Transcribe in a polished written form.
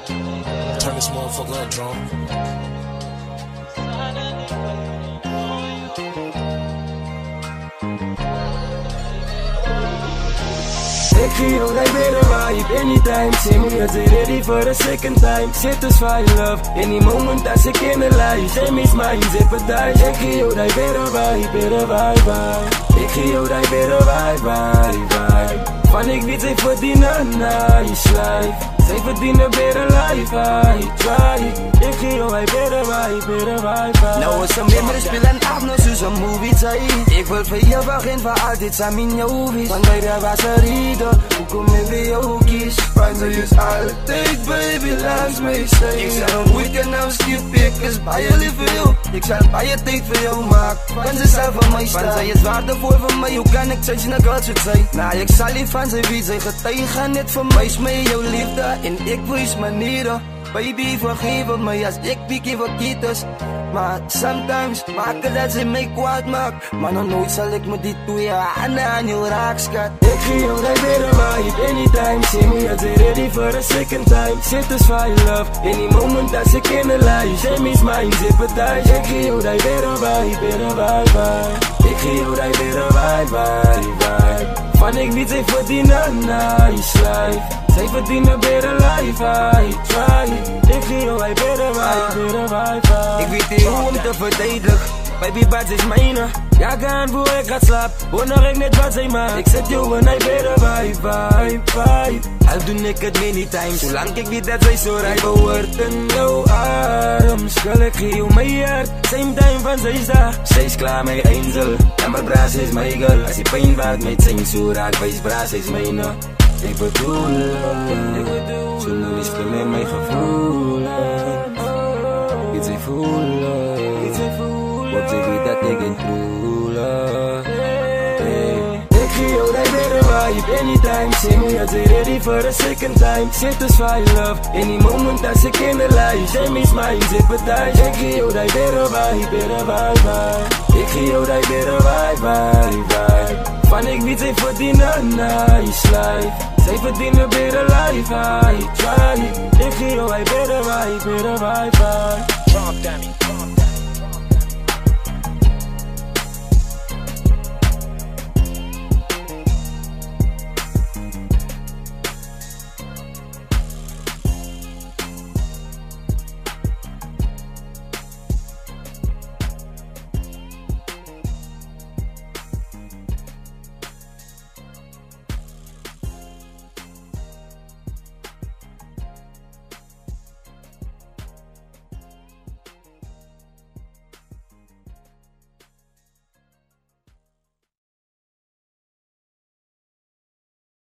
Turn this motherfucker up, drum. Ik zie jou daar weer een vibe anytime. Say me as it ready for the second time. Satisfy love any moment as ik in de lijst. Say me's mine, zip het thuis. Ik zie jou daar weer een vibe. Ik zie jou daar weer een vibe. Van ik weet, zij verdienen een nice life. Zij verdienen weer een life, I try. Ik zie jou weer een vibe. Nou is er meer met de spil en af, nou zoals een movie tijd. Ik wil voor jou begin voor altijd samen in jou wees. Want bij de wasserrieden, hoe kom ik weer jou kies? Van zij is altijd baby langs mij zijn. Ik zal een weekend nou stief pikken, bij je lief voor jou. Ik zal bij je tijd voor jou maken, van ze zelf van mij staan. Van zij is waardevol voor mij, hoe kan ik zeggen dat ik het zijn? Nou ik zal niet van zij wie zij getuigen, net voor mij is mij jouw liefde. En ik wees manieren, baby vergeef mij als ik piekje verkeerd is. Maar sometimes maken dat ze mij kwaad maakt. Maar nog nooit zal ik me die twee handen aan jou raak, schat. Ik zie jou daar weer een vibe anytime. See me as it ready for the second time. Satisfy love any moment as ik in de lijst. Say me's mine, zip het thuis. Ik zie jou daar weer een vibe. Ik zie jou daar weer een vibe. Van ik weet, zij verdienen een nice life. Zij verdienen weer een life, I try. Ik zie jou weer een vibe. Ik weet niet hoe om te verdedigen. Baby, wat is mijne? Ja, gaan voor ik ga slaap. Wonder ik net wat zij maakt. Ik zet jou en hij weer een vibe. Al doe ik het many times, zolang ik weet dat zij zo rijdt. Behoort in jouw arms, girl, ik geef jou mijn hart. Same time van zij is daar. Zij is klaar, mijn angel. En mijn braas is mijn girl. Als je pijn waard met zijn zo raak, wijs braas is mijn ik bedoel zo nu is het met mijn gevoelens. Iets ik voelen. Want ik weet dat ik het voelen. Ik zie jou daar weer een vibe anytime. See me as it ready for the second time. Satisfy love any moment as ik in de lijst. Say me's mine, zip het thuis. Ik zie jou daar weer een vibe. Ik zie jou daar weer een vibe. Van ik weet, zij verdienen een nice life. Zij verdienen weer een life, I try. Ik zie jou weer een vibe. Rob Dammy.